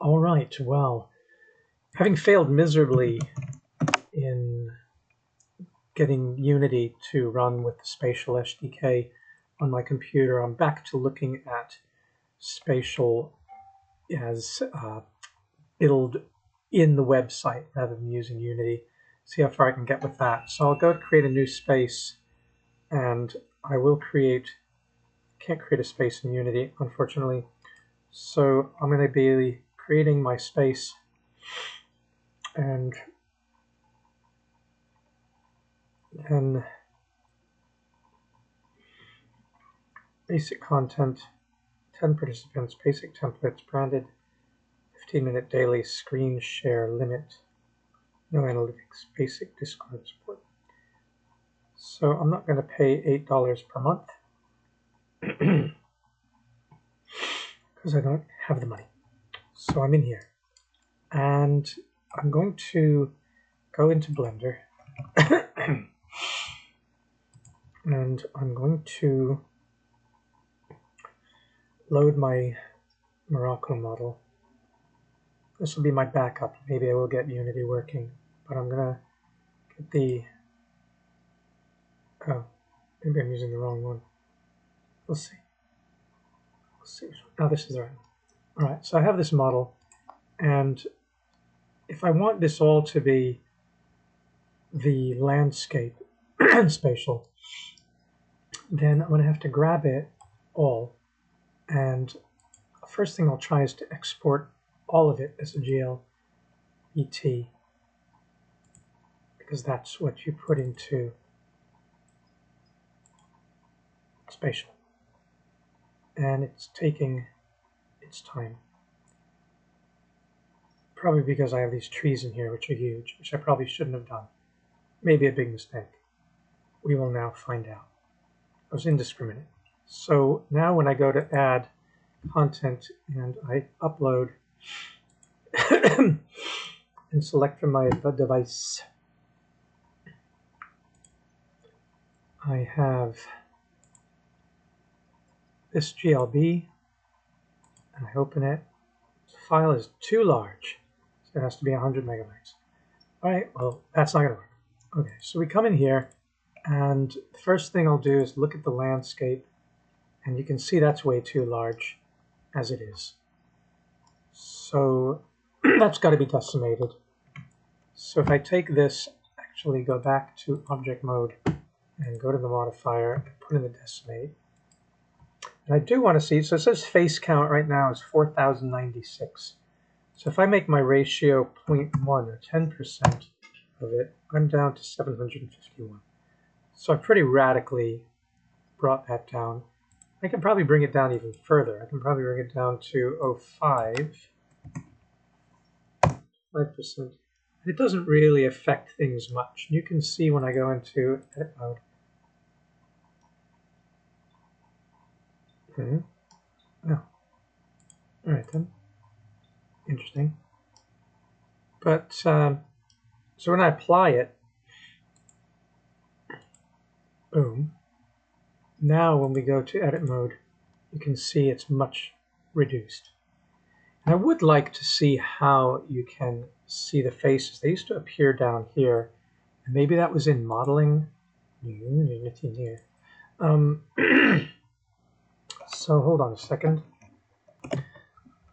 All right, well, having failed miserably in getting Unity to run with the Spatial SDK on my computer, I'm back to looking at Spatial as build in the website rather than using Unity. See how far I can get with that. So I'll go to create a new space, and I will can't create a space in Unity, unfortunately. So I'm going to be creating my space, and then basic content, 10 participants, basic templates, branded, 15-minute daily screen share limit, no analytics, basic Discord support. So I'm not going to pay $8 per month because I don't have the money. So I'm in here, and I'm going to go into Blender and I'm going to load my Morocco model. This will be my backup. Maybe I will get Unity working, but I'm gonna get the, oh, maybe I'm using the wrong one. We'll see. We'll see. Oh, this is the right one. All right, so I have this model, and if I want this all to be the landscape spatial, then I'm gonna have to grab it all, and the first thing I'll try is to export all of it as a GLBT, because that's what you put into Spatial. And it's taking its time. Probably because I have these trees in here which are huge, which I probably shouldn't have done. Maybe a big mistake. We will now find out. I was indiscriminate. So now when I go to add content and I upload and select from my device, I have this GLB, and I open it. The file is too large, so it has to be 100 megabytes. All right, well, that's not going to work. Okay, so we come in here, and the first thing I'll do is look at the landscape, and you can see that's way too large as it is. So that's got to be decimated. So if I take this, actually go back to object mode and go to the modifier and put in the decimate. And I do want to see, so it says face count right now is 4,096. So if I make my ratio 0.1 or 10% of it, I'm down to 751. So I pretty radically brought that down. I can probably bring it down even further. I can probably bring it down to 5%. It doesn't really affect things much. You can see when I go into edit mode. Oh, all right then. Interesting. But so when I apply it, boom. Now when we go to edit mode, you can see it's much reduced. And I would like to see how you can see the faces. They used to appear down here, and maybe that was in modeling. So hold on a second.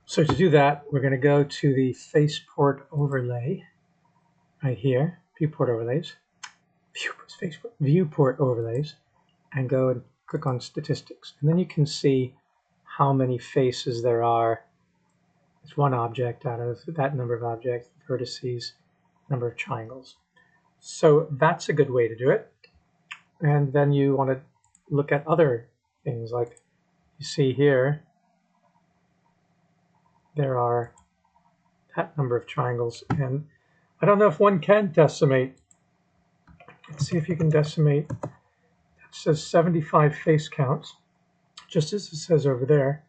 So to do that, we're going to go to the faceport overlay right here, viewport overlays, viewport overlays, and go and click on statistics. And then you can see how many faces there are. It's one object out of that number of objects, vertices, number of triangles. So that's a good way to do it. And then you want to look at other things, like you see here, there are that number of triangles. And I don't know if one can decimate. Let's see if you can decimate. It says 75 face counts, just as it says over there.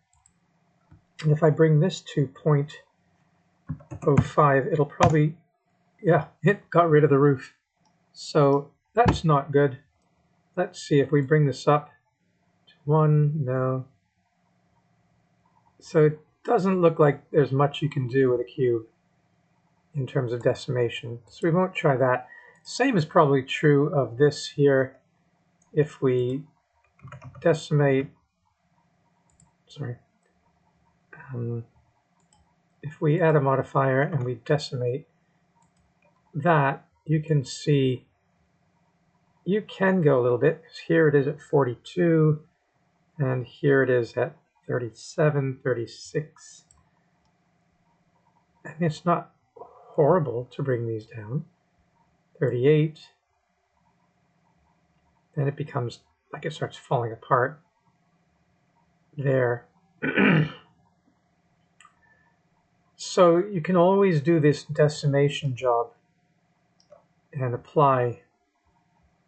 And if I bring this to 0.05, it'll probably, yeah, it got rid of the roof. So that's not good. Let's see if we bring this up to 1, no. So it doesn't look like there's much you can do with a cube in terms of decimation, so we won't try that. Same is probably true of this here. If we decimate, if we add a modifier and we decimate that, you can see you can go a little bit, because here it is at 42, and here it is at 37, 36. And it's not horrible to bring these down. 38. Then it becomes like it starts falling apart there. So you can always do this decimation job and apply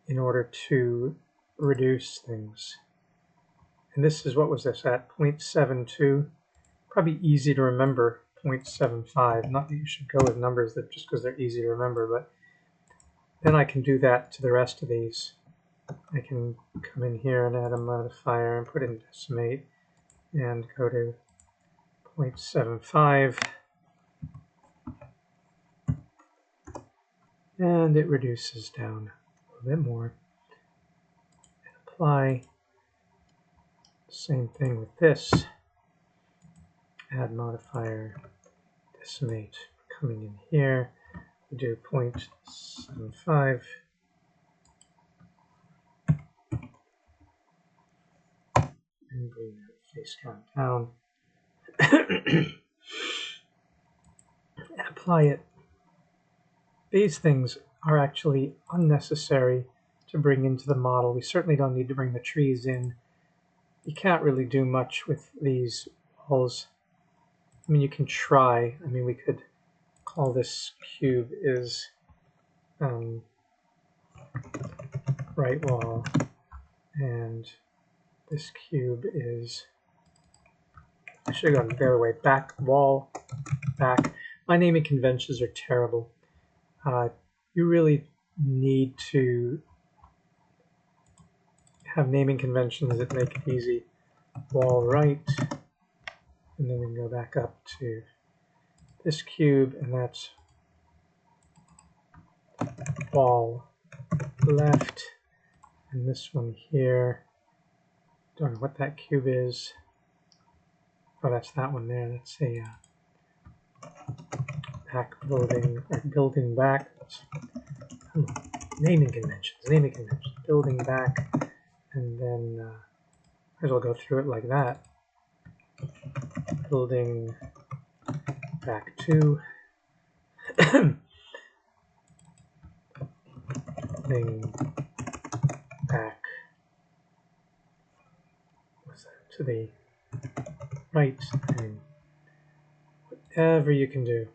in order to reduce things. And this is, what was this at? 0.72. Probably easy to remember, 0.75. Not that you should go with numbers that just because they're easy to remember, but then I can do that to the rest of these. I can come in here and add a modifier and put in decimate and go to 0.75. And it reduces down a little bit more. And apply. Same thing with this. Add modifier, decimate, coming in here. We do 0.75. And bring that face count down. And apply it. These things are actually unnecessary to bring into the model. We certainly don't need to bring the trees in. You can't really do much with these walls. I mean, you can try. I mean, we could call this cube is right wall, and this cube is, I should have gone the other way, back wall, back. My naming conventions are terrible. You really need to have naming conventions that make it easy. Wall right, and then we can go back up to this cube, and that's wall left, and this one here, don't know what that cube is. Oh, that's that one there. That's a back building, or building back. Naming conventions, building back, and then might as well go through it like that. Building back 2. Building back, what's that, to the right, and whatever you can do.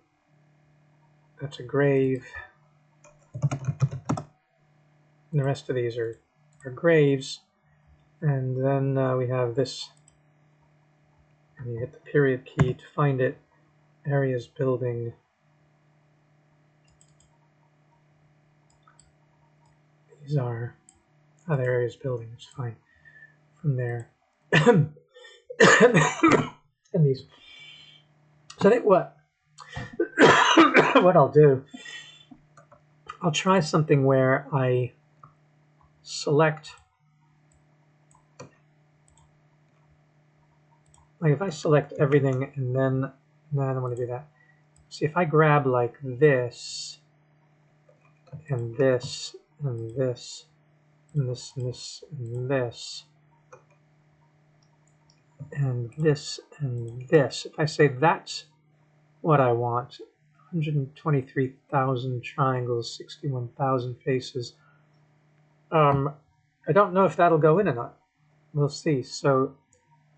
That's a grave. And the rest of these are graves. And then we have this, and you hit the period key to find it. Areas building. These are other areas building, it's fine. From there. And these. So I think what I'll do, I'll try something where I select, like if I select everything and then, no, I don't want to do that. See, if I grab like this, and this, and this, and this, and this, and this, and this, and this, if I say that's what I want, 123,000 triangles, 61,000 faces, I don't know if that'll go in or not. We'll see. So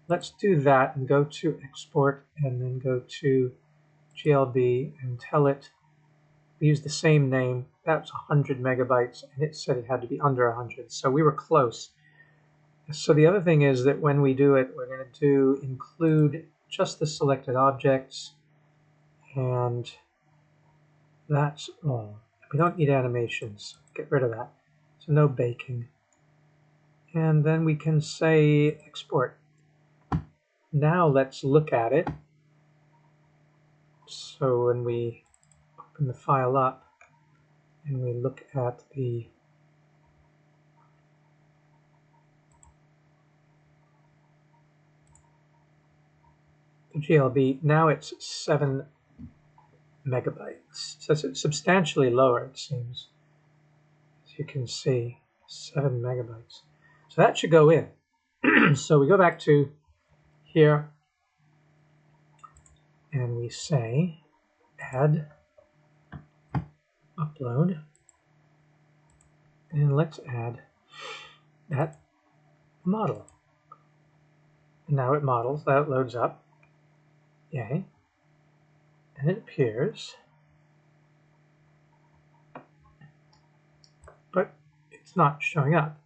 let's do that and go to export and then go to GLB and tell it, we use the same name. That's 100 megabytes, and it said it had to be under 100. So we were close. So the other thing is that when we do it, we're going to do include just the selected objects, and that's all. We don't need animations. Get rid of that. So no baking. And then we can say export. Now let's look at it So when we open the file up and we look at the GLB, now it's 7 megabytes. So it's substantially lower, it seems. As you can see, 7 megabytes. So that should go in. So we go back to here and we say add upload, and let's add that model. And now it models, that loads up. Yay. And it appears, but it's not showing up.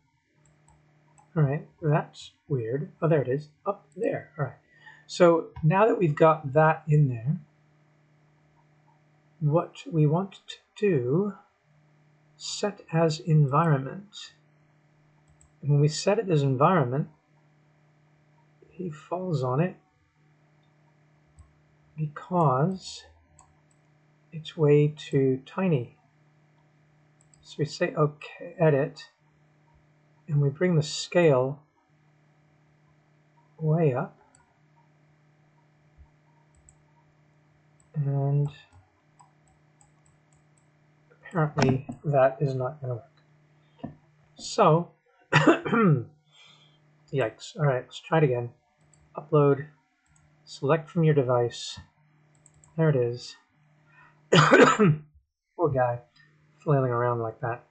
All right, that's weird. Oh, there it is, up there. All right. So now that we've got that in there, what we want to do, set as environment. And when we set it as environment, he falls on it because it's way too tiny. So we say OK, edit, and we bring the scale way up. And apparently that is not going to work. So, yikes. All right, let's try it again. Upload, select from your device. There it is. Poor guy, flailing around like that.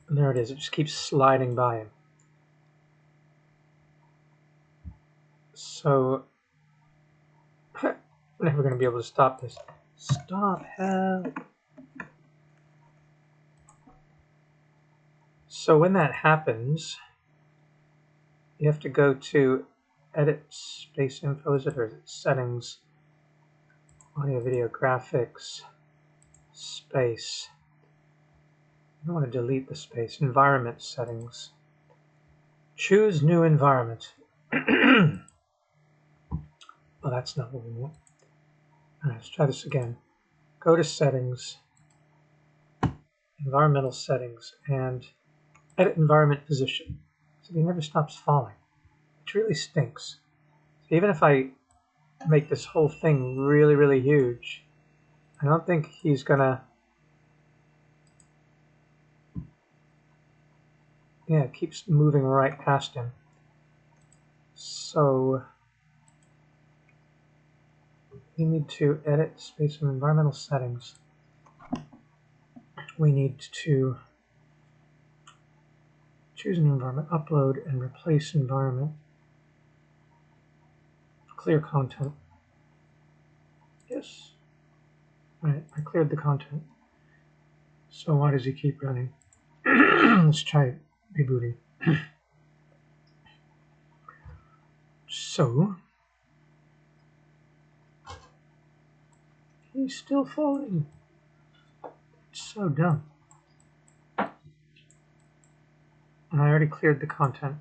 And there it is. It just keeps sliding by him. So, we're never going to be able to stop this. Stop, help. So when that happens, you have to go to edit space info, is it, or is it settings, audio, video, graphics, space. I don't want to delete the space. Environment settings. Choose new environment. Well, that's not what we want. All right, let's try this again. Go to settings, environmental settings, and edit environment position. So he never stops falling, which really stinks. So even if I make this whole thing really, really huge, I don't think he's gonna. Yeah, it keeps moving right past him. So we need to edit space and environmental settings. We need to choose an environment, upload and replace environment, clear content. Yes. All right, I cleared the content. So why does he keep running? Let's try rebooting. So he's still falling. It's so dumb. And I already cleared the content,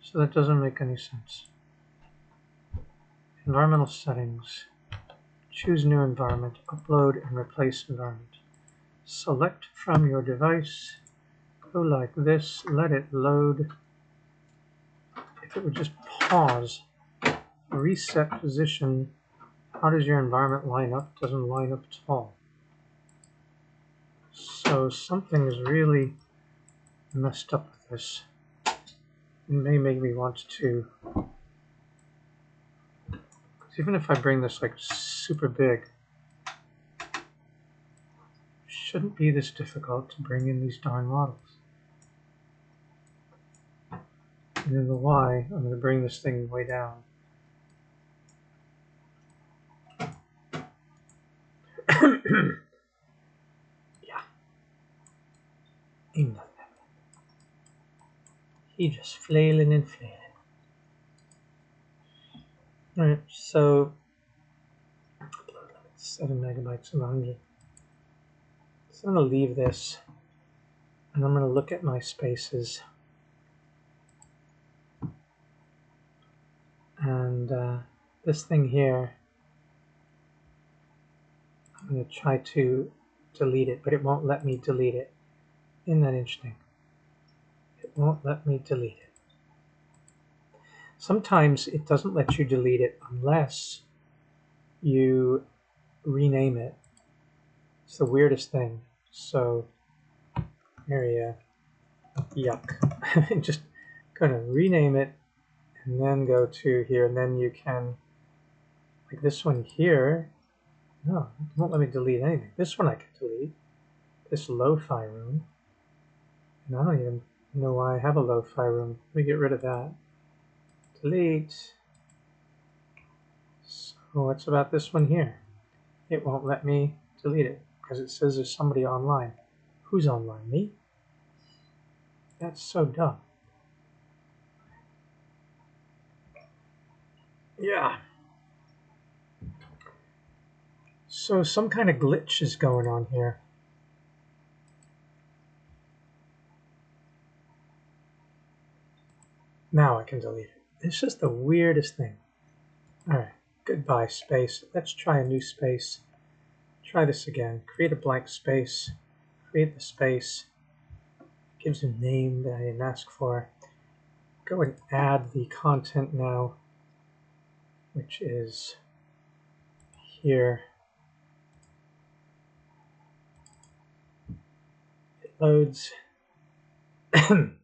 so that doesn't make any sense. Environmental settings. Choose new environment, upload and replace environment. Select from your device, go like this, let it load. If it would just pause, reset position, how does your environment line up? It doesn't line up at all. So something is really messed up with this. It may make me want to, even if I bring this like super big, it shouldn't be this difficult to bring in these darn models. And then the Y, I'm going to bring this thing way down. Yeah. Ain't nothing. He just flailing and flailing. Alright, so 7 megabytes of 100. So I'm going to leave this and I'm going to look at my spaces. And this thing here, I'm going to try to delete it, but it won't let me delete it. Isn't that interesting? It won't let me delete it. Sometimes it doesn't let you delete it unless you rename it. It's the weirdest thing. So, area, yuck. Just gonna rename it and then go to here, and then you can, like this one here, no, it won't let me delete anything. This one I can delete, this lo-fi room, and I don't even know why I have a lo-fi room. Let me get rid of that. Delete. So what's about this one here? It won't let me delete it because it says there's somebody online. Who's online? Me? That's so dumb. Yeah. So some kind of glitch is going on here. Now I can delete it. It's just the weirdest thing. All right, goodbye space. Let's try a new space. Try this again. Create a blank space. Create the space. Gives a name that I didn't ask for. Go and add the content now, which is here. It loads. It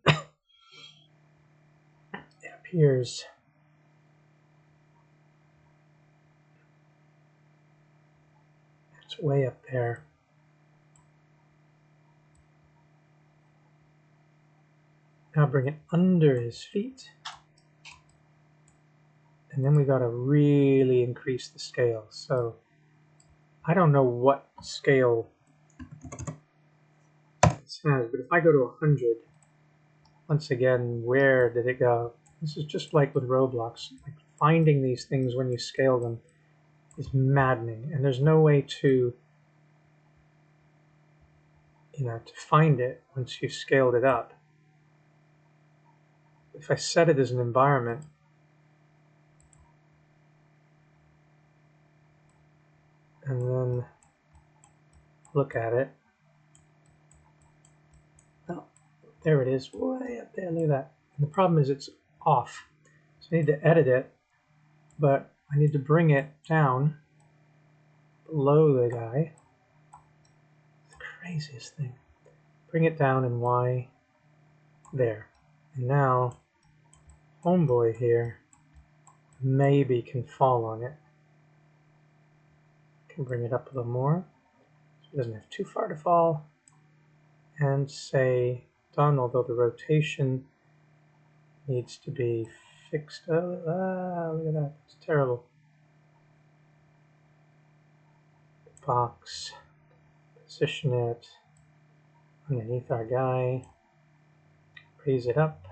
appears. It's way up there. Now bring it under his feet. And then we got to really increase the scale. So I don't know what scale this has, but if I go to 100, once again, where did it go? This is just like with Roblox. Like finding these things when you scale them is maddening, and there's no way to, to find it once you've scaled it up. If I set it as an environment, and then look at it, well, there it is, way up there, look at that. And the problem is it's off. So I need to edit it, but I need to bring it down below the guy. The craziest thing. Bring it down and Y there. And now, homeboy here maybe can fall on it. Can bring it up a little more so it doesn't have too far to fall. And say done, although the rotation needs to be fixed. Oh, look at that, it's terrible. Box, position it underneath our guy, raise it up.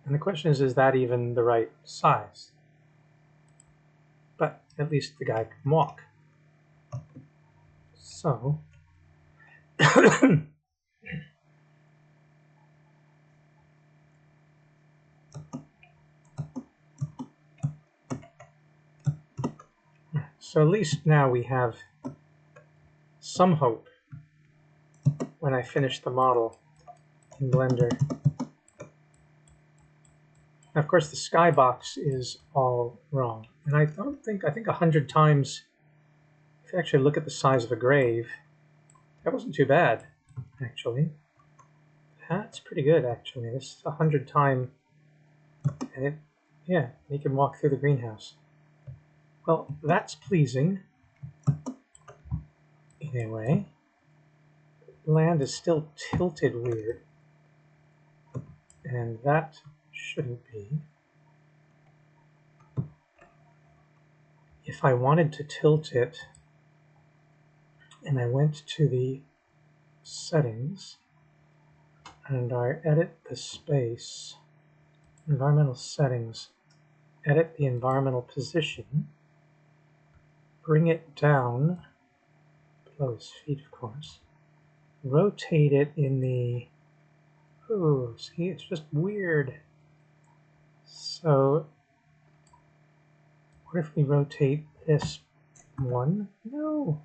And the question is that even the right size? But at least the guy can walk. So, so at least now we have some hope when I finish the model in Blender. Now, of course, the skybox is all wrong. And I think 100 times, if you actually look at the size of a grave, that wasn't too bad, actually. That's pretty good, actually. This is 100 time, and yeah, you can walk through the greenhouse. Well, that's pleasing, in a way. Land is still tilted weird, and that shouldn't be. If I wanted to tilt it, and I went to the settings, and I edit the space, environmental settings, edit the environmental position, bring it down below his feet, of course, rotate it in the Oh, see, it's just weird. So, what if we rotate this one? No,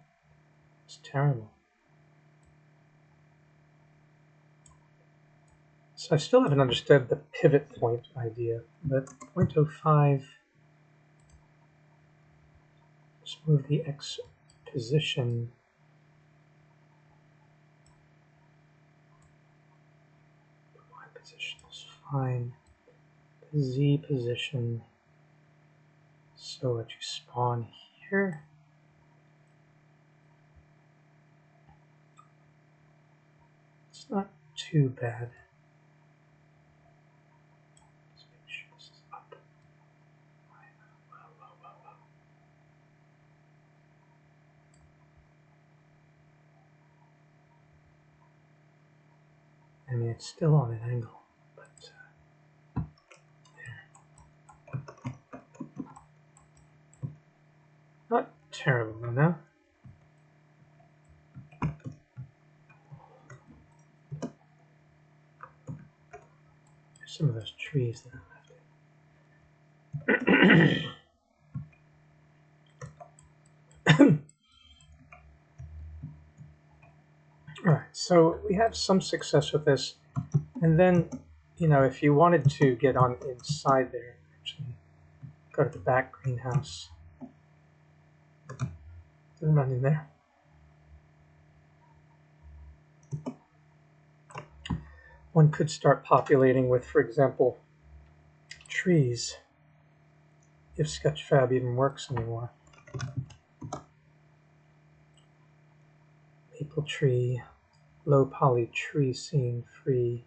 it's terrible. So I still haven't understood the pivot point idea, but 0.05, let's move the X position. The Y position is fine. The Z position, so let you spawn here. It's not too bad. Let's make sure this is up. I mean, it's still on an angle, but there. Not terrible enough. There's some of those trees that I left in. All right, so we have some success with this, and then, you know, if you wanted to get on inside there, actually go to the back greenhouse, then run in there. One could start populating with, for example, trees, if Sketchfab even works anymore. Maple tree, low poly tree scene free,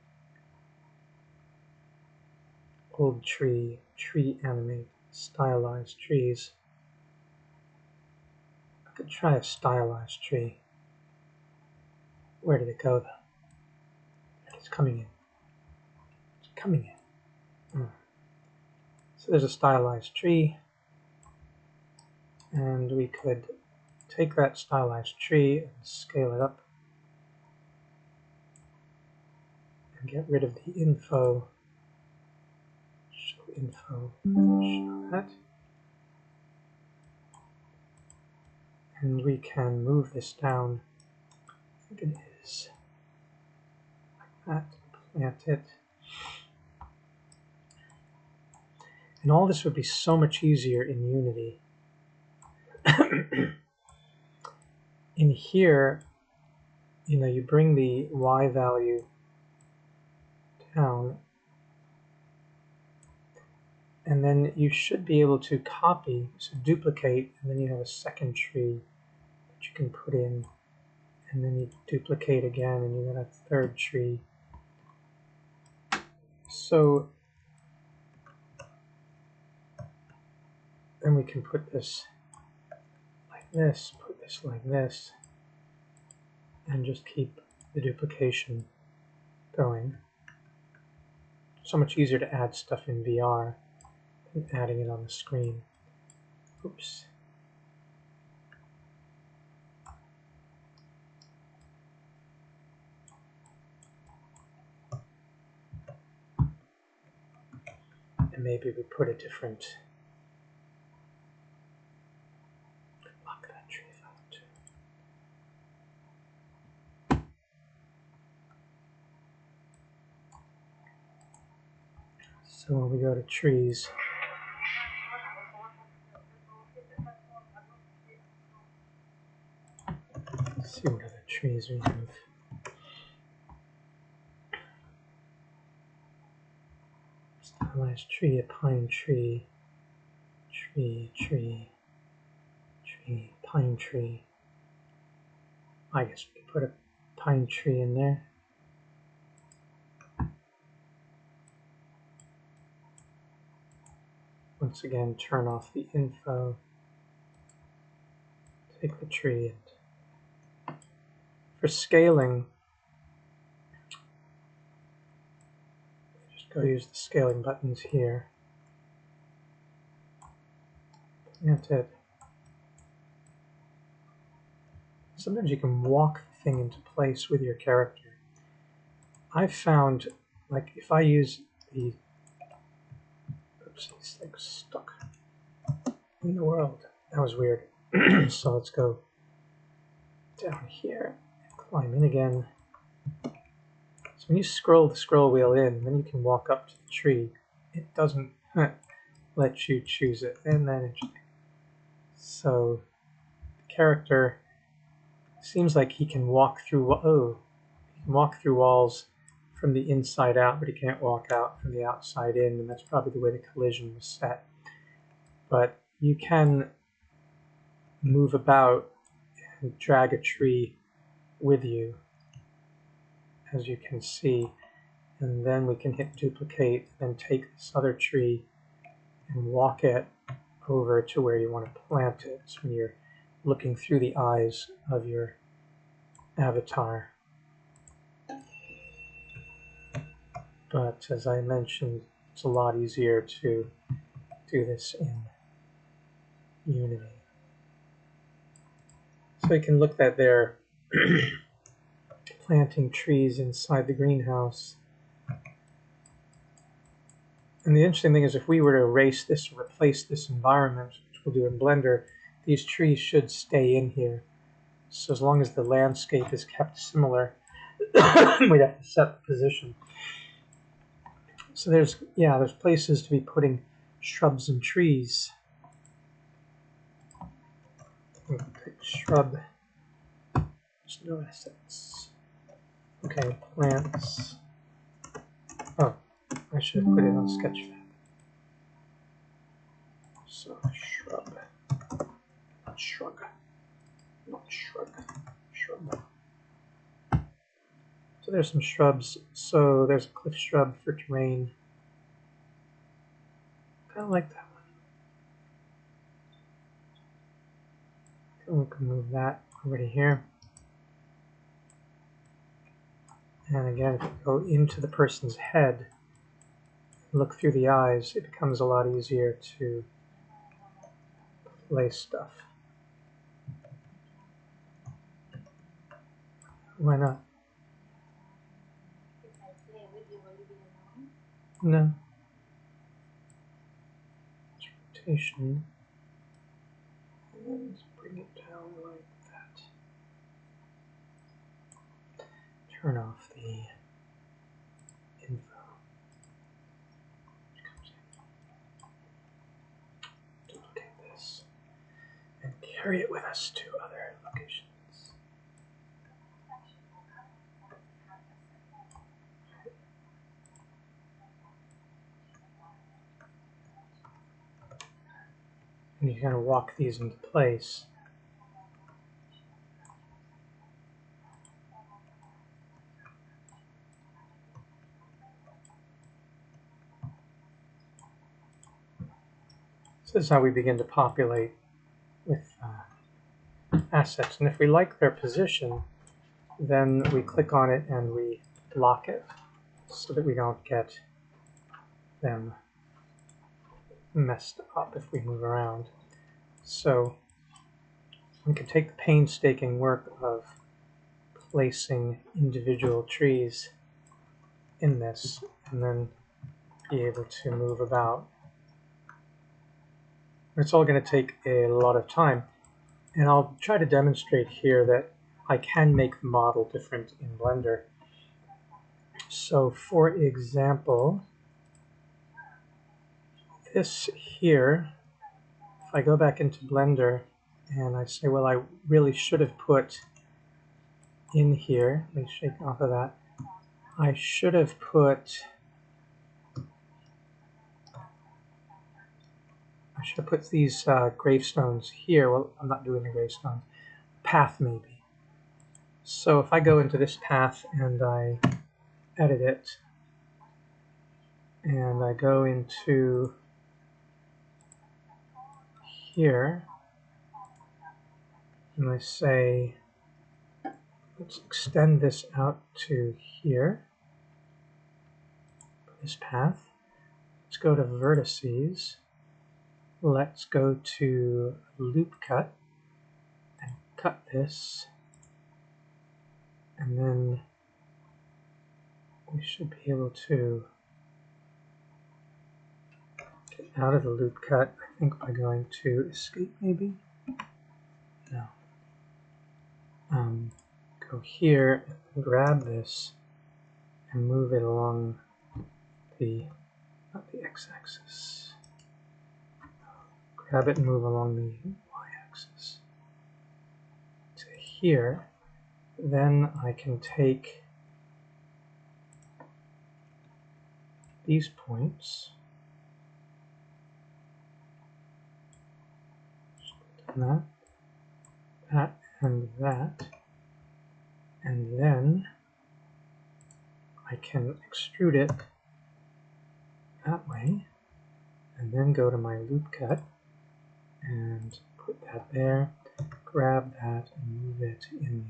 old tree, tree animate, stylized trees. I could try a stylized tree. Where did it go though? It's coming in. It's coming in. So there's a stylized tree, and we could take that stylized tree and scale it up and get rid of the info. Show info, show that. And we can move this down. I think it is like that. Plant it. And all this would be so much easier in Unity. In here, you know, you bring the Y value down, and then you should be able to copy, so duplicate, and then you have a second tree that you can put in, and then you duplicate again, and you got a third tree. So then we can put this like this, put this like this, and just keep the duplication going. So much easier to add stuff in VR than adding it on the screen. Oops. And maybe we put a different, lock that tree if I want to. So when we go to trees, let's see what other trees we have. Stylized tree, a pine tree, tree, pine tree. I guess we could put a pine tree in there. Once again, turn off the info. Take the tree. And for scaling, just go use the scaling buttons here. Plant it. Sometimes you can walk the thing into place with your character. I've found, like, if I use the, oops, these things stuck in the world. That was weird. So let's go down here and climb in again. So when you scroll the scroll wheel in, then you can walk up to the tree. It doesn't let you choose it. Isn't that interesting? So the character seems like he can walk through. Oh, he can walk through walls from the inside out, but he can't walk out from the outside in, and that's probably the way the collision was set. But you can move about and drag a tree with you, as you can see, and then we can hit duplicate and take this other tree and walk it over to where you want to plant it. So when you're looking through the eyes of your avatar. But as I mentioned, it's a lot easier to do this in Unity. So you can look that they're planting trees inside the greenhouse. And the interesting thing is, if we were to erase this or replace this environment, which we'll do in Blender, these trees should stay in here. So as long as the landscape is kept similar, we'd have to set the position. So there's places to be putting shrubs and trees. Pick shrub. There's no assets. Okay, plants. Oh, I should have put it on Sketchfab. So shrub, not shrug, not shrug, shrub. So there's some shrubs. So there's a cliff shrub for terrain. Kind of like that one. We can move that over to here. And again, if you go into the person's head, look through the eyes, it becomes a lot easier to place stuff. Why not? No. Rotation. Let's bring it down like that. Turn off the info. Duplicate this and carry it with us to other locations. And you kind of walk these into place. So this is how we begin to populate with assets. And if we like their position, then we click on it and we lock it so that we don't get them messed up if we move around. So we can take the painstaking work of placing individual trees in this and then be able to move about. It's all going to take a lot of time, and I'll try to demonstrate here that I can make the model different in Blender. So for example, this here, if I go back into Blender and I say, well, I really should have put in here, let me shake off of that, I should have put these gravestones here. Well, I'm not doing the gravestones. Path maybe. So if I go into this path and I edit it, and I go into here, and I say, let's extend this out to here, this path. Let's go to vertices. Let's go to loop cut and cut this, and then we should be able to get out of the loop cut, I think, by going to escape, maybe? No. Go here, and grab this, and move it along the, not the x-axis. Grab it and move along the y-axis to here. Then I can take these points, and that, and then I can extrude it that way, and then go to my loop cut and put that there, grab that and move it in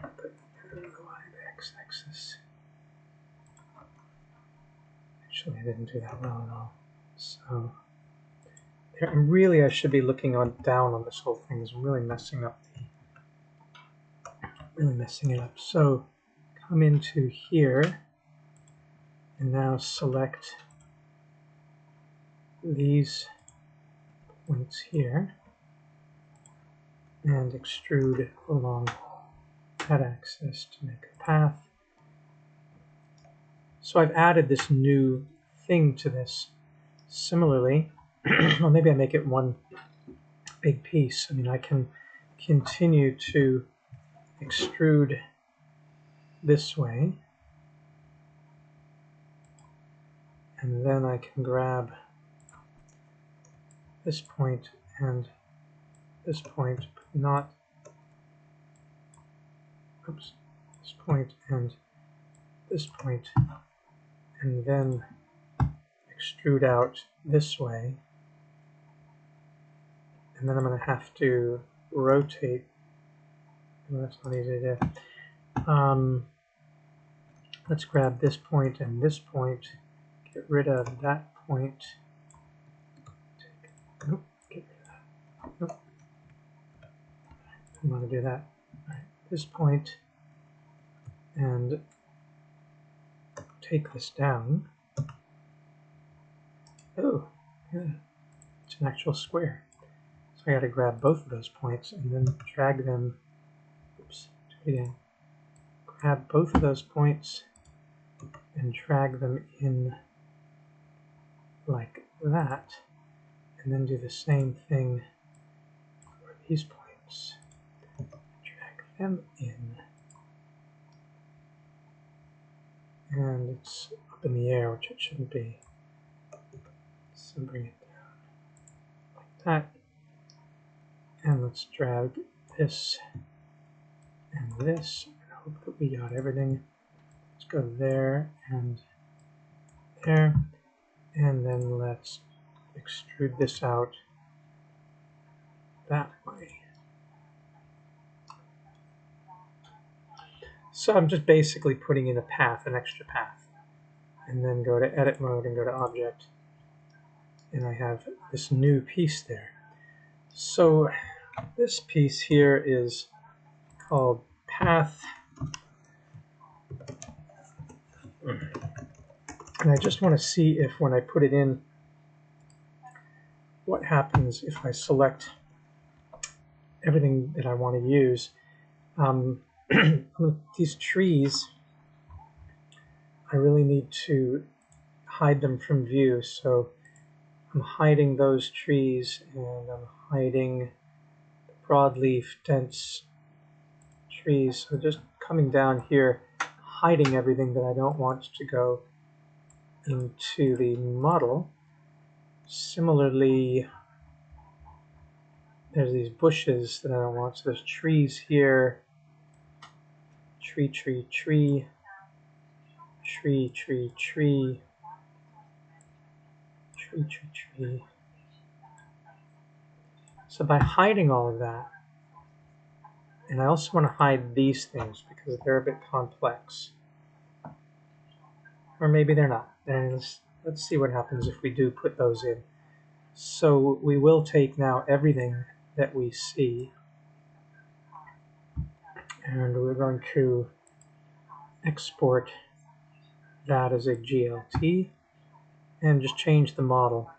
the x-axis. Actually, I didn't do that well at all. So there, and really I should be looking down on this whole thing. It's really messing up it up. So come into here and now select these points here and extrude along that axis to make a path. So I've added this new thing to this. Similarly, well, maybe I make it one big piece. I mean, I can continue to extrude this way, and then I can grab this point and this point, but not, oops, this point and this point, and then extrude out this way, and then I'm going to have to rotate. Well, that's not easy to do. Let's grab this point and this point, get rid of that point. Nope, get rid of that. Nope. I want to do that. All right, this point, and take this down. Oh, yeah, it's an actual square. So I got to grab both of those points and then drag them. Oops, do it again. Grab both of those points and drag them in like that, and then do the same thing for these points. Drag them in, and it's up in the air, which it shouldn't be. So bring it down like that, and let's drag this and this, and hope that we got everything. Let's go there, and then let's extrude this out that way. So I'm just basically putting in a path, an extra path, and then go to edit mode and go to object, and I have this new piece there. So this piece here is called path, and I just want to see if when I put it in, what happens if I select everything that I want to use. These trees, I really need to hide them from view, so I'm hiding those trees, and I'm hiding the broadleaf dense trees. So just coming down here, hiding everything that I don't want to go into the model. Similarly, there's these bushes that I don't want, so there's trees here, tree, tree, tree, tree, tree, tree, tree, tree, tree. So by hiding all of that, and I also want to hide these things because they're a bit complex. Or maybe they're not. And let's see what happens if we do put those in. So we will take now everything that we see, and we're going to export that as a GLT and just change the model.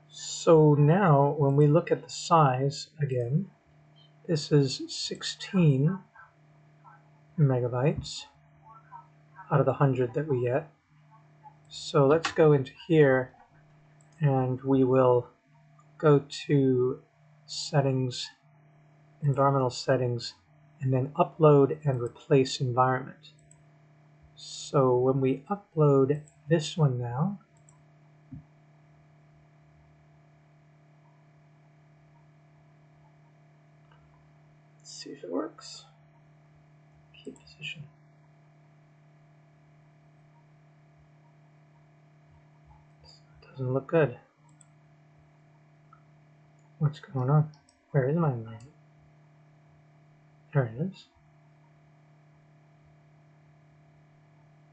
So now when we look at the size again, this is 16 megabytes out of the 100 that we get. So let's go into here and we will go to settings, environmental settings, and then upload and replace environment. So when we upload this one now, let's see if it works. Keep position. Doesn't look good. What's going on? Where is my environment? There it is.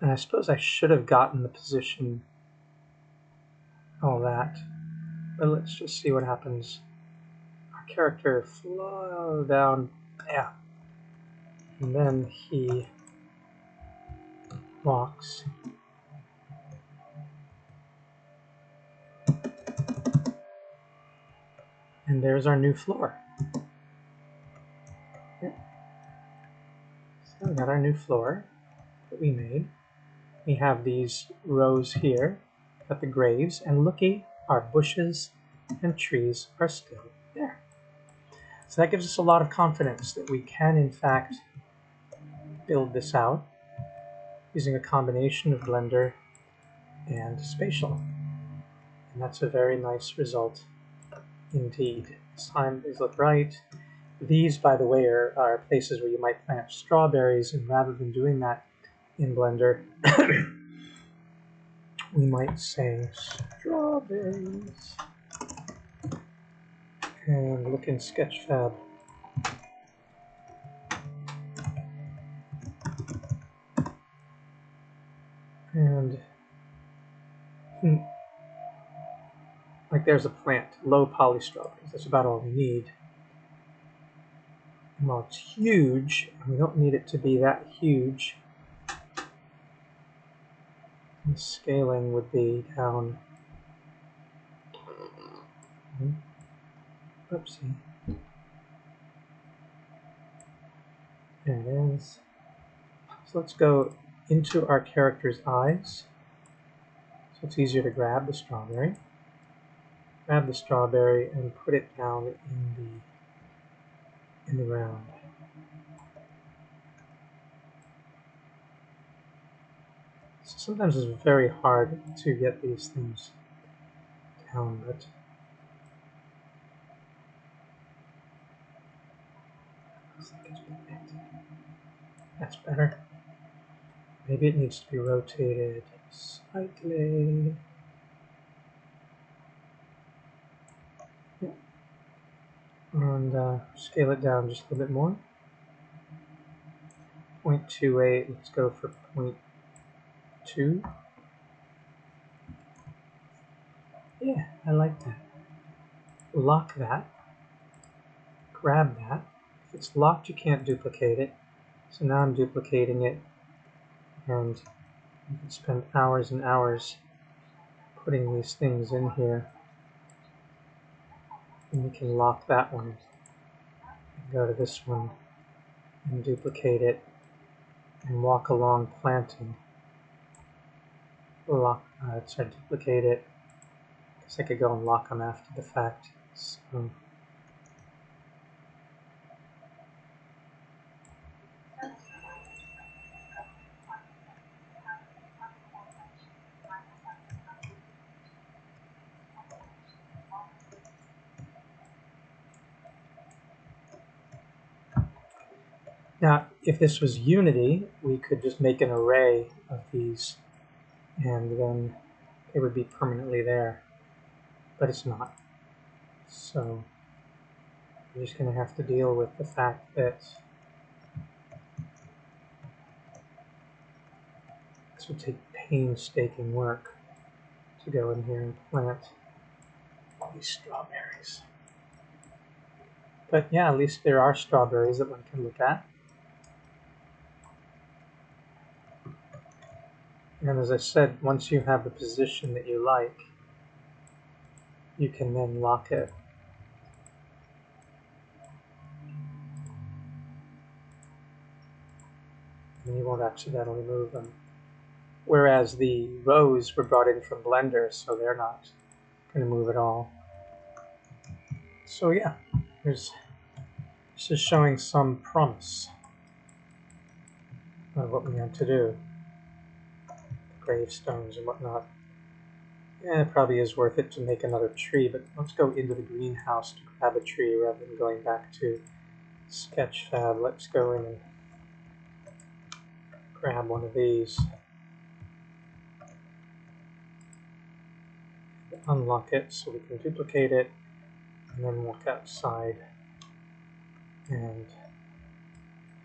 And I suppose I should have gotten the position, all that. But let's just see what happens. Our character flew down, yeah. And then he walks. And there's our new floor. Yeah. So we got our new floor that we made. We have these rows here, got the graves, and looky, our bushes and trees are still there. So that gives us a lot of confidence that we can, in fact, build this out using a combination of Blender and Spatial. And that's a very nice result indeed. This time these look right. These, by the way, are places where you might plant strawberries, and rather than doing that in Blender, we might say strawberries and look in Sketchfab. And like there's a plant, low poly strawberries. That's about all we need. And while it's huge, we don't need it to be that huge. The scaling would be down. Oopsie. There it is. So let's go into our character's eyes. So it's easier to grab the strawberry. Grab the strawberry and put it down in the round. So sometimes it's very hard to get these things down, but that's better. Maybe it needs to be rotated slightly. Yeah. And scale it down just a little bit more. 0.28, let's go for 0.2. Yeah, I like that. Lock that. Grab that. If it's locked, you can't duplicate it. So now I'm duplicating it, and you can spend hours and hours putting these things in here. And you can lock that one. And go to this one and duplicate it and walk along planting. Sorry, duplicate it. Because I could go and lock them after the fact. So now, if this was Unity, we could just make an array of these, and then it would be permanently there. But it's not. So we're just going to have to deal with the fact that this would take painstaking work to go in here and plant all these strawberries. But yeah, at least there are strawberries that one can look at. And as I said, once you have the position that you like, you can then lock it. And you won't accidentally move them. Whereas the rows were brought in from Blender, so they're not going to move at all. So yeah, this is showing some promise of what we want to do. Gravestones and whatnot. Yeah, it probably is worth it to make another tree, but let's go into the greenhouse to grab a tree rather than going back to Sketchfab. Let's go in and grab one of these. Unlock it so we can duplicate it, and then walk outside and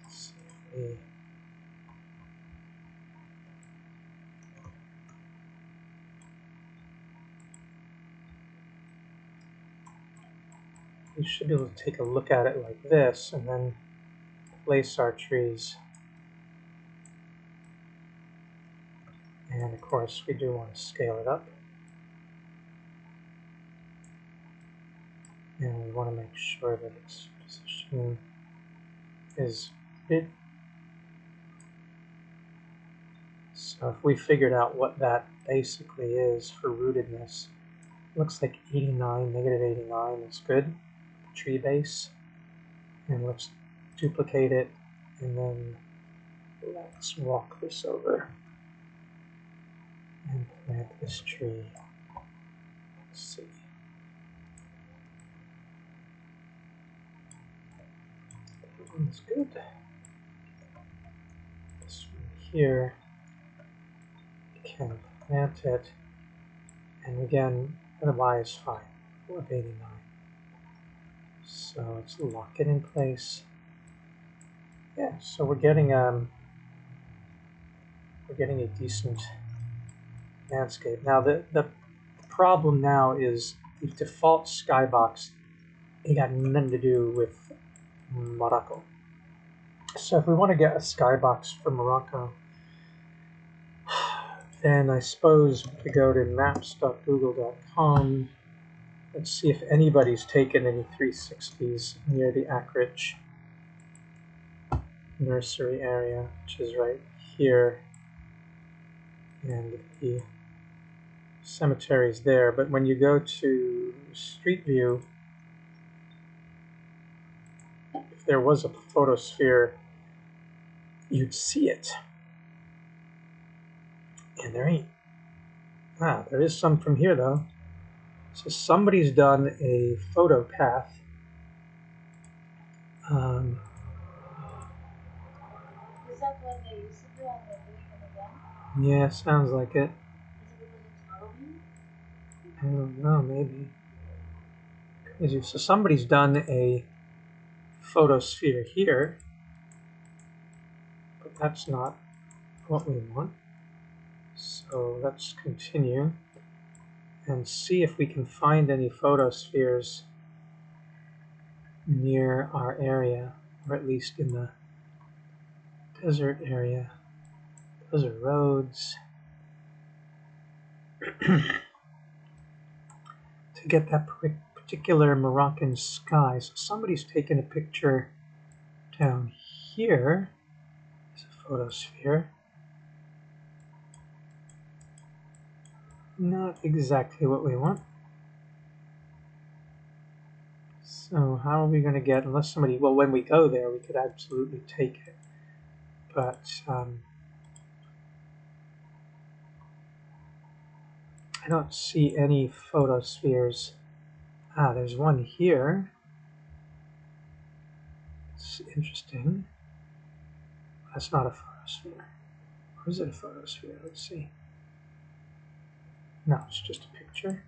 see if we should be able to take a look at it like this and then place our trees. And of course we do want to scale it up. And we want to make sure that its position is big. So if we figured out what that basically is for rootedness, looks like 89, negative 89 is good, tree base. And let's duplicate it, and then let's walk this over and plant this tree. Let's see. That one's good. This one here, we can plant it, and again, the Y is fine, 489. So let's lock it in place. Yeah, so we're getting a decent landscape. Now the problem now is the default skybox. It got nothing to do with Morocco. So if we want to get a skybox for Morocco, then I suppose we could go to maps.google.com. Let's see if anybody's taken any 360s near the Akrich nursery area, which is right here. And the cemetery is there. But when you go to Street View, if there was a photosphere, you'd see it. And there ain't. Ah, there is some from here though. So somebody's done a photo path. Is that what they used to do and they're doing it again? Yeah, sounds like it. Is it because it's Halloween? I don't know, maybe. Crazy. So somebody's done a photosphere here, but that's not what we want. So let's continue and see if we can find any photospheres near our area, or at least in the desert area. Those are roads. To get that particular Moroccan sky. So somebody's taken a picture down here. There's a photosphere. Not exactly what we want. So how are we going to get, unless somebody, well, when we go there, we could absolutely take it. But I don't see any photospheres. Ah, there's one here. It's interesting. That's not a photosphere. Or is it a photosphere? Let's see. No, it's just a picture.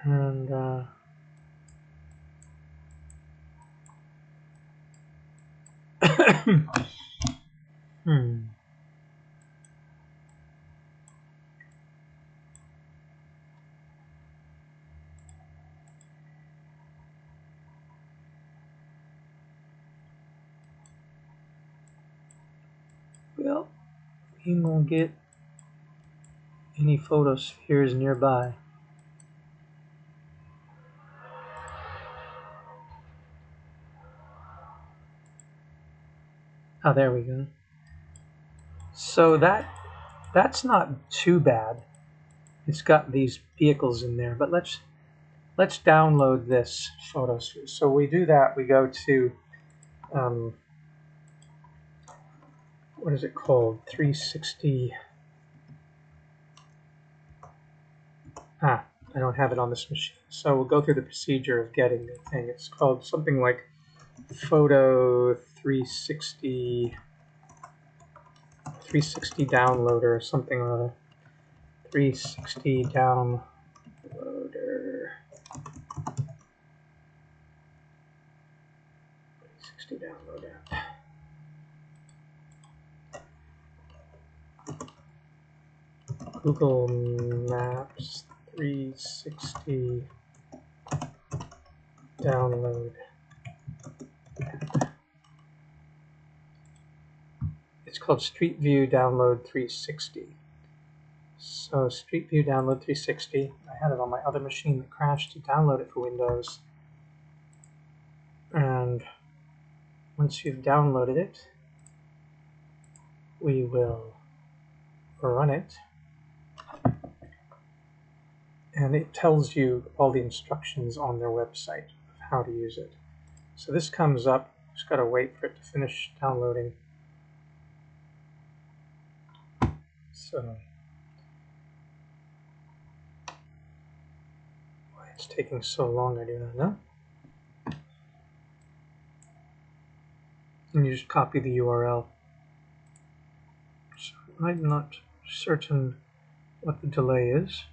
And go. We gonna get any photospheres nearby. Oh, there we go. So that's not too bad. It's got these vehicles in there, but let's download this photosphere. So we do that. We go to what is it called? 360. I don't have it on this machine. So we'll go through the procedure of getting the thing. It's called something like Photo 360 downloader or something or other. 360 downloader. 360 downloader. Google Maps 360 download. It's called Street View Download 360. So Street View Download 360. I had it on my other machine that crashed to download it for Windows. And once you've downloaded it, we will run it. And it tells you all the instructions on their website of how to use it. So this comes up. Just got to wait for it to finish downloading. So why it's taking so long, I do not know. And you just copy the URL. So I'm not certain what the delay is.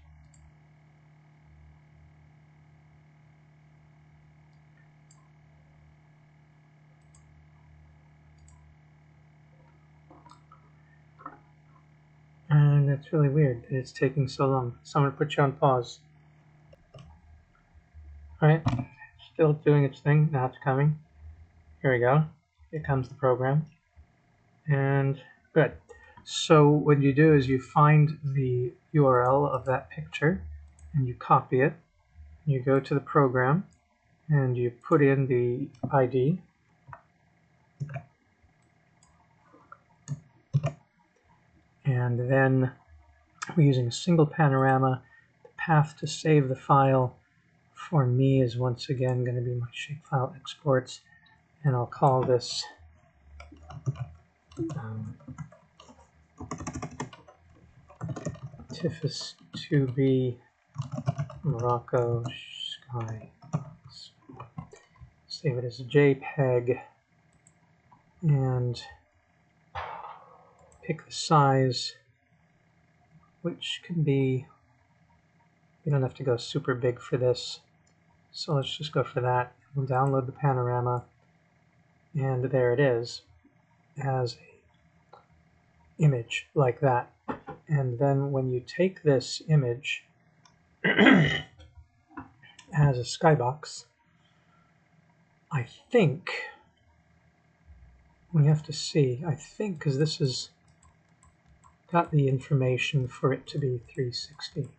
And it's really weird that it's taking so long. So I'm going to put you on pause. Alright, still doing its thing. Now it's coming. Here we go. Here comes the program. And good. So what you do is you find the URL of that picture and you copy it. You go to the program and you put in the ID. And then we're using a single panorama. The path to save the file for me is once again going to be my shapefile exports. And I'll call this Tifus 2B Morocco Sky. Save it as a JPEG and pick the size, which can be, you don't have to go super big for this, so let's just go for that. We'll download the panorama, and there it is as an image like that. And then when you take this image as a skybox, I think we have to see, I think, because this has got the information for it to be 360.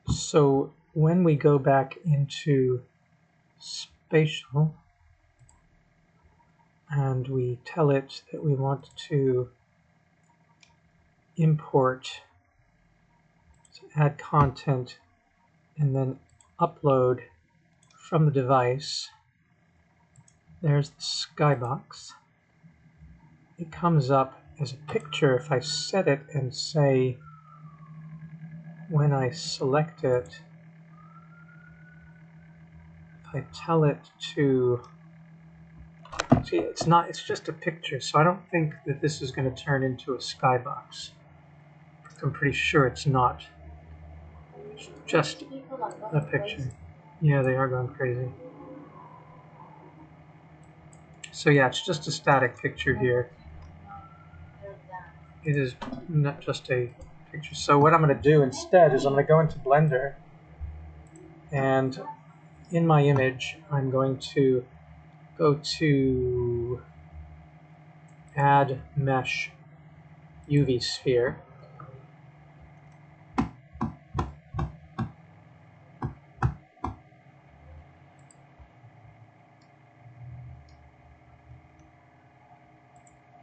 So when we go back into Spatial and we tell it that we want to import, to add content, and then upload from the device, there's the skybox. It comes up as a picture if I set it and say, when I select it, if I tell it to, see, it's just a picture, so I don't think that this is going to turn into a skybox. I'm pretty sure it's not. It's just a picture. Yeah, they are going crazy. So yeah, it's just a static picture here. It is not just a picture. So what I'm going to do instead is I'm going to go into Blender, and in my image I'm going to go to add mesh UV sphere.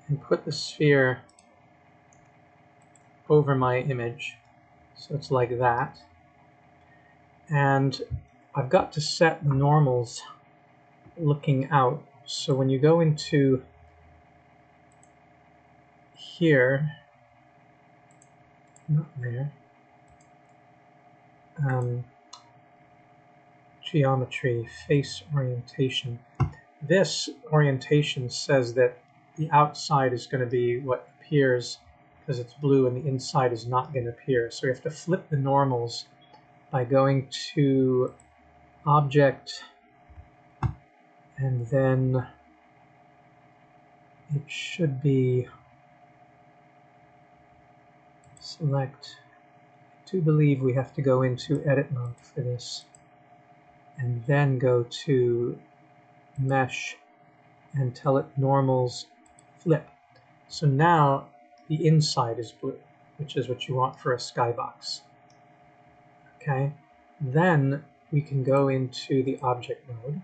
And put the sphere over my image. So it's like that. And I've got to set the normals looking out. So when you go into here, not there, geometry, face orientation. This orientation says that the outside is going to be what appears because it's blue and the inside is not going to appear. So we have to flip the normals by going to Object, and then it should be Select. I do believe we have to go into Edit mode for this, and then go to Mesh and tell it normals flip. So now the inside is blue, which is what you want for a skybox. Okay, then we can go into the object mode.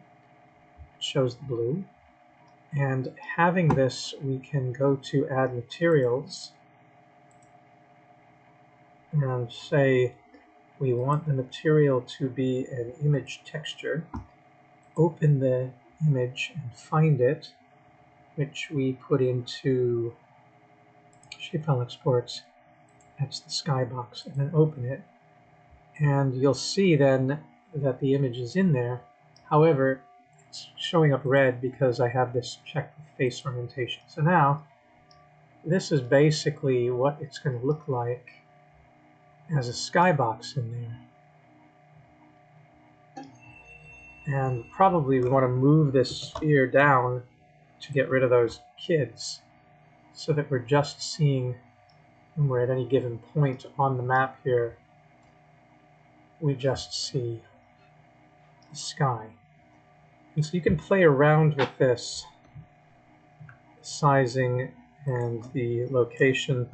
It shows the blue. And having this, we can go to add materials and say we want the material to be an image texture. Open the image and find it, which we put into Shapefile Exports. That's the skybox, and then open it. And you'll see then that the image is in there. However, it's showing up red because I have this checked with face orientation. So now, this is basically what it's going to look like as a skybox in there. And probably we want to move this sphere down to get rid of those kids so that we're just seeing, when we're at any given point on the map here, we just see the sky. And so you can play around with this sizing and the location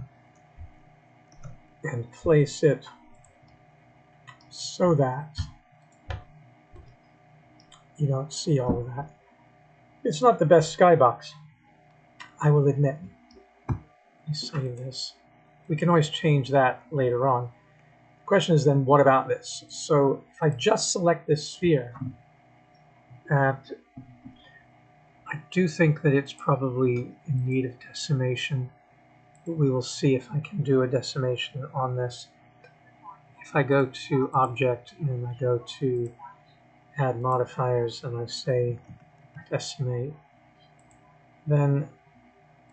and place it so that you don't see all of that. It's not the best skybox, I will admit. Let me save this. We can always change that later on. The question is then, what about this? So if I just select this sphere, and I do think that it's probably in need of decimation. We will see if I can do a decimation on this. If I go to Object and I go to Add Modifiers and I say Decimate, then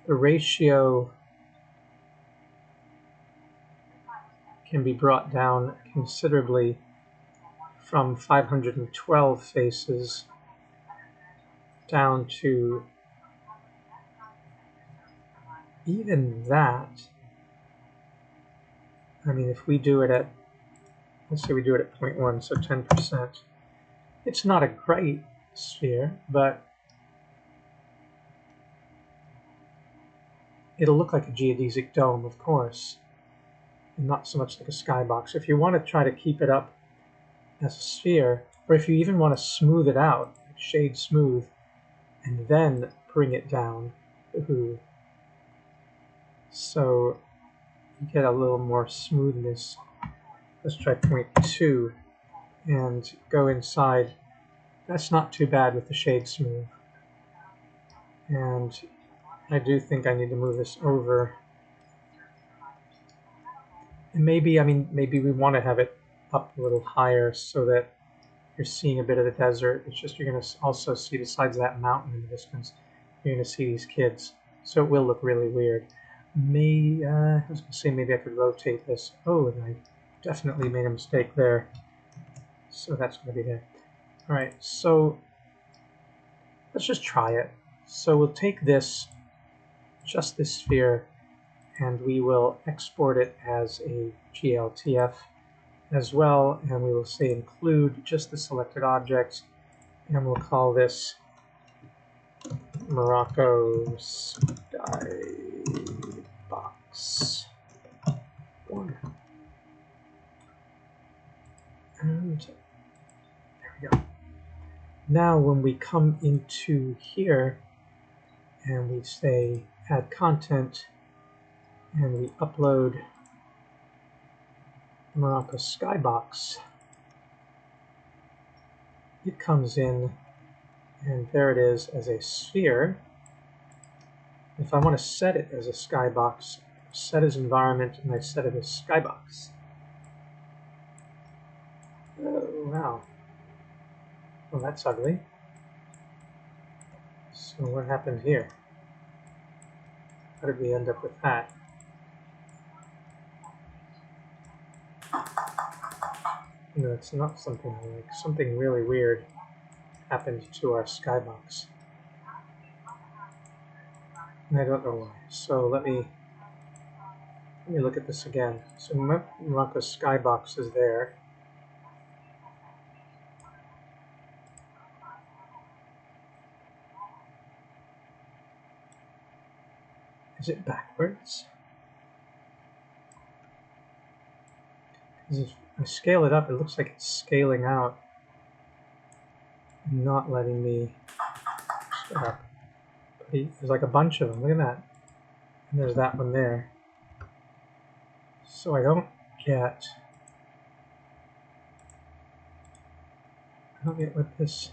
the ratio can be brought down considerably from 512 faces down to even that. I mean, if we do it at, let's say we do it at 0.1, so 10%. It's not a great sphere, but it'll look like a geodesic dome, of course, and not so much like a skybox. If you want to try to keep it up as a sphere, or if you even want to smooth it out, like shade smooth, and then bring it down, so you get a little more smoothness. Let's try 0.2 and go inside. That's not too bad with the shade smooth. And I do think I need to move this over. And maybe, I mean, maybe we want to have it up a little higher so that you're seeing a bit of the desert. It's just you're going to also see, besides that mountain in the distance, you're going to see these kids. So it will look really weird. I was going to say maybe I could rotate this. Oh, and I definitely made a mistake there. So that's going to be there. All right, so let's just try it. So we'll take this, just this sphere, and we will export it as a GLTF as well, and we will say include just the selected objects, and we'll call this Morocco skybox 1. And there we go. Now when we come into here and we say add content and we upload Morocco skybox, it comes in and there it is as a sphere. If I want to set it as a skybox, set as environment and I set it as skybox. Oh, wow. Well, that's ugly. So what happened here? How did we end up with that? No, it's not something I like. Something really weird happened to our skybox. I don't know why. So let me look at this again. So Morocco's skybox is there. Is it backwards? Because if I scale it up, it looks like it's scaling out and not letting me stop. There's like a bunch of them. Look at that. And there's that one there. So I don't get what this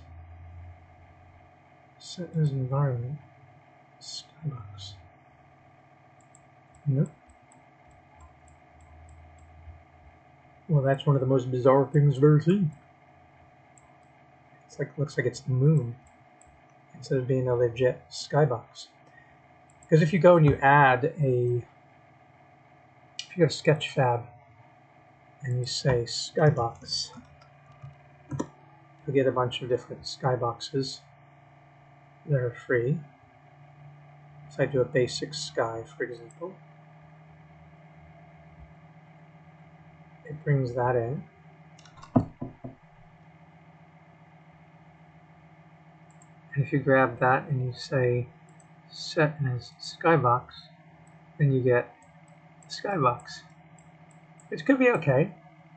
set as environment skybox. Nope. Well, that's one of the most bizarre things I've ever seen. It's like, looks like it's the moon instead of being a legit skybox. Because if you go and you add if you go to Sketchfab and you say skybox, you'll get a bunch of different skyboxes that are free. So I do a basic sky, for example. It brings that in. And if you grab that and you say set as skybox, then you get the skybox. Which could be okay.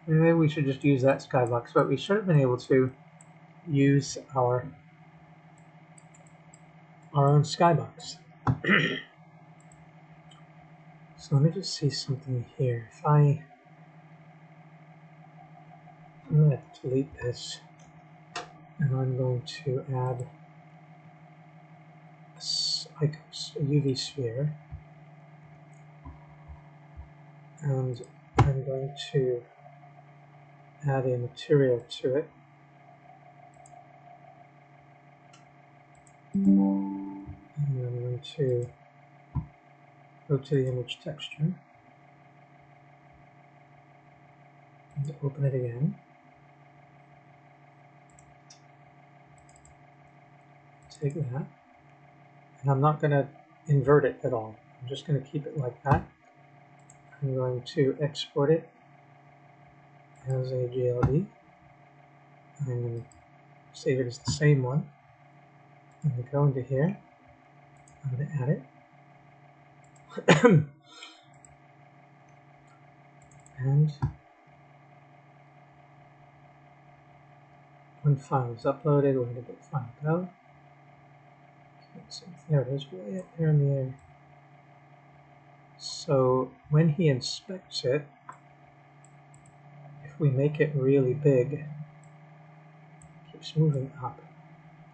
Maybe we should just use that skybox, but we should have been able to use our own skybox. So let me just see something here. I'm going to delete this, and I'm going to add a UV sphere, and I'm going to add a material to it. And I'm going to go to the image texture and open it again. Take that, and I'm not going to invert it at all. I'm just going to keep it like that. I'm going to export it as a GLD. I'm going to save it as the same one. I'm going to go into here. I'm going to add it. And when file is uploaded, where did the file go? Let's see, there it is, way up there in the air. So when he inspects it, if we make it really big, it keeps moving up.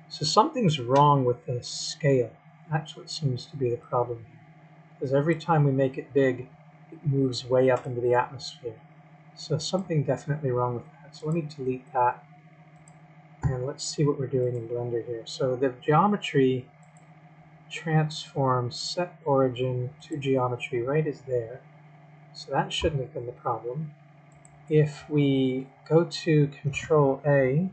So something's wrong with the scale. That's what seems to be the problem here. Because every time we make it big, it moves way up into the atmosphere. So something definitely wrong with that. So let me delete that. And let's see what we're doing in Blender here. So the geometry transform set origin to geometry right is there. So that shouldn't have been the problem. If we go to Control A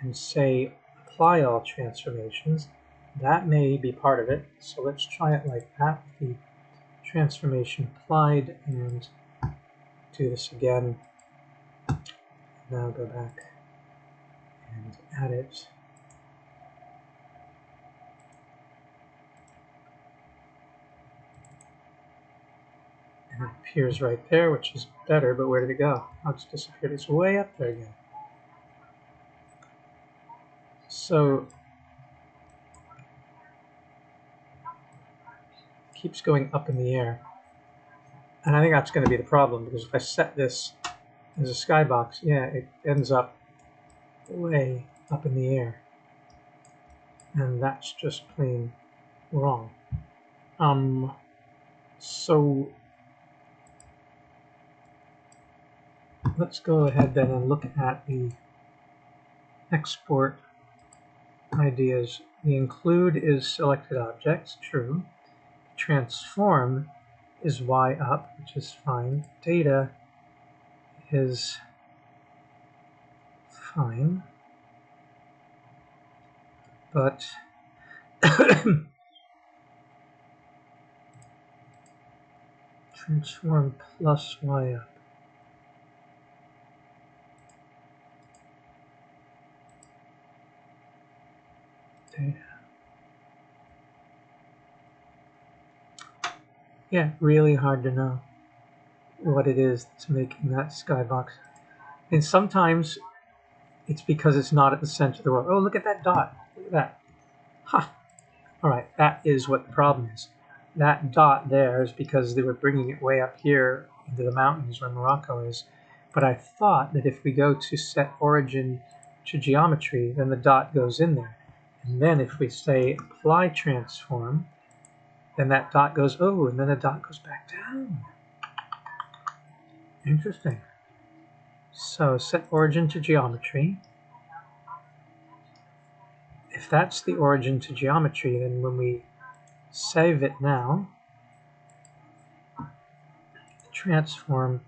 and say apply all transformations, that may be part of it. So let's try it like that. The transformation applied, and do this again. Now go back and add it. And it appears right there, which is better, but where did it go? Oh, it's disappeared. It's way up there again. So it keeps going up in the air. And I think that's going to be the problem, because if I set this as a skybox, yeah, it ends up way up in the air. And that's just plain wrong. So let's go ahead then and look at the export ideas. The include is selected objects, true. Transform is Y up, which is fine. Data is fine. But transform plus Y up. Data. Yeah, really hard to know what it is that's making that skybox. And sometimes it's because it's not at the center of the world. Oh, look at that dot. Look at that. Ha! All right, that is what the problem is. That dot there is because they were bringing it way up here into the mountains where Morocco is. But I thought that if we go to set origin to geometry, then the dot goes in there. And then if we say apply transform, then that dot goes, oh, and then the dot goes back down. Interesting. So set origin to geometry. If that's the origin to geometry, then when we save it now, transform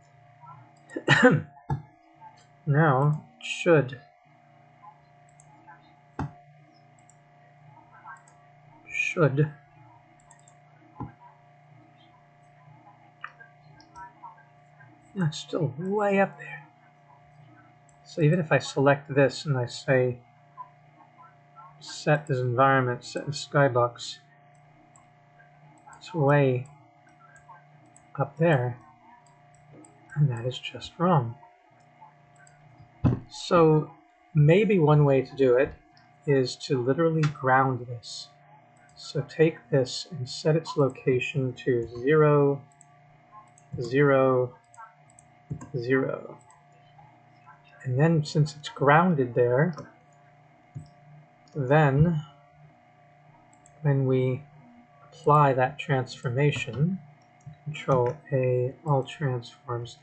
now should that's still way up there. So even if I select this and I say set as environment, set as skybox, it's way up there, and that is just wrong. So maybe one way to do it is to literally ground this. So take this and set its location to 0, 0, 0. And then since it's grounded there, then when we apply that transformation, Control A, all transforms,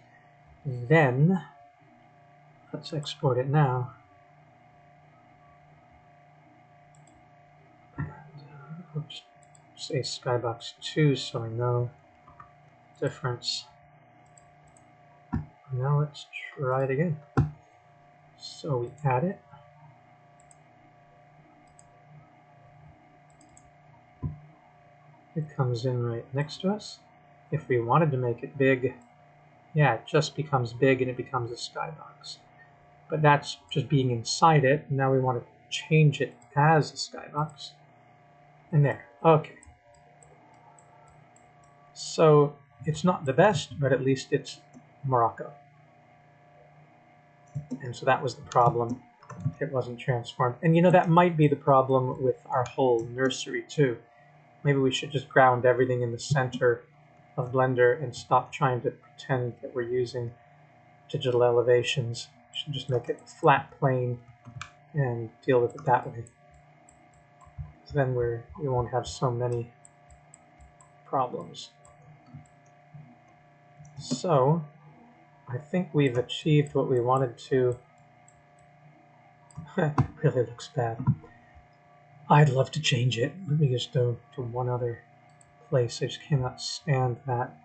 then let's export it now. And I'll just say skybox 2 so I know the difference. Now let's try it again. So we add it. It comes in right next to us. If we wanted to make it big, yeah, it just becomes big and it becomes a skybox. But that's just being inside it. Now we want to change it as a skybox. And there, okay. So it's not the best, but at least it's Morocco. And so that was the problem. It wasn't transformed. And you know, that might be the problem with our whole nursery too. Maybe we should just ground everything in the center of Blender and stop trying to pretend that we're using digital elevations. We should just make it a flat plane and deal with it that way. So then we won't have so many problems. So I think we've achieved what we wanted to. It really looks bad. I'd love to change it. Let me just go to one other place. I just cannot stand that.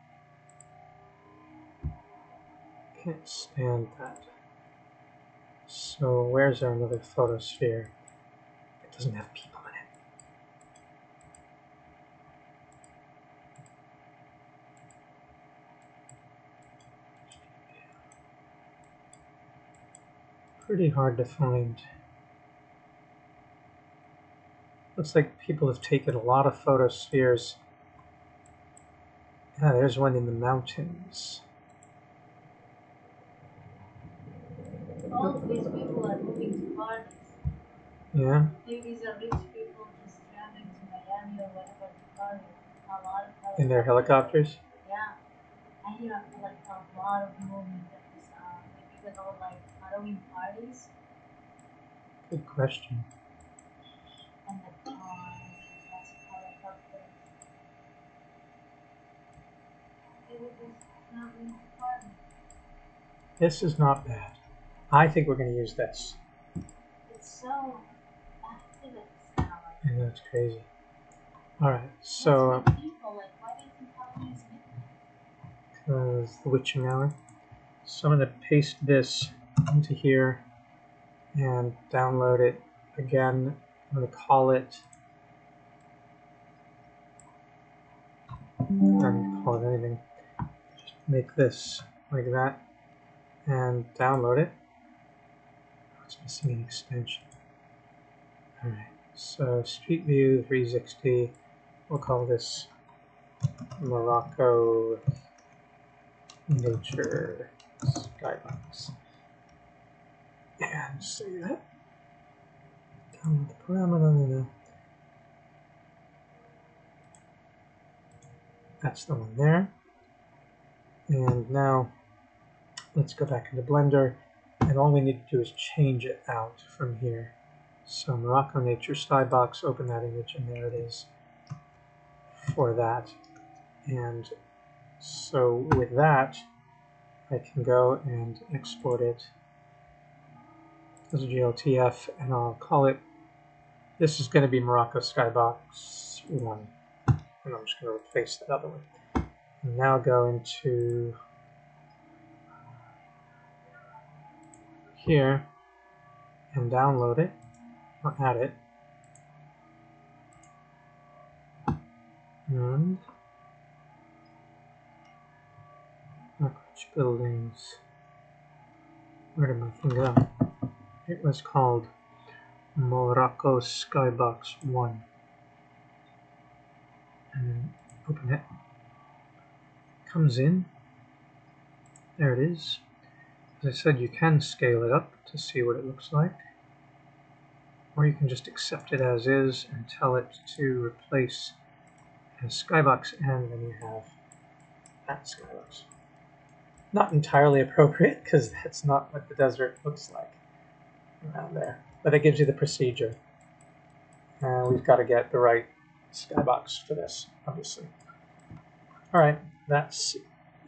Can't stand that. So where's our another photosphere? It doesn't have people in it. Pretty hard to find. Looks like people have taken a lot of photospheres Ah, there's one in the mountains. All of these people are moving to Paris. Yeah, Maybe these are rich people just traveling to Miami or whatever to Paris. A lot of in their helicopters. Yeah, I hear like a lot of movement at this, maybe with all like Halloween parties Good question. and the cars and lots of helicopters. They were just traveling to Paris. This is not bad. I think we're going to use this. It's so active at this now. I know it's crazy. All right, What's so with people? Like, why do you think Halloween is midnight? the witching hour. So I'm going to paste this into here and download it again. I'm going to call it. I don't need to call it anything. Just make this like that and download it. Oh, it's missing an extension. All right. So Street View 360. We'll call this Morocco Nature Skybox. And save that. Download the parameter. That's the one there. And now let's go back into Blender. And all we need to do is change it out from here. So Morocco Nature Skybox, open that image, and there it is for that. And so with that, I can go and export it as a GLTF, and I'll call it, this is going to be Morocco Skybox 1. And I'm just going to replace that other one. And now go into here and download it, or add it. And Akrich Buildings. Where did my thing go? It was called Morocco Skybox 1. And then open it. Comes in. There it is. As I said, you can scale it up to see what it looks like. Or you can just accept it as is and tell it to replace as Skybox, and then you have that Skybox. Not entirely appropriate, because that's not what the desert looks like around there. But it gives you the procedure. We've got to get the right Skybox for this, obviously. All right, that's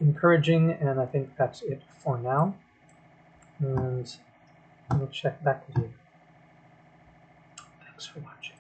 encouraging, and I think that's it for now. And we'll check back with you. Thanks for watching.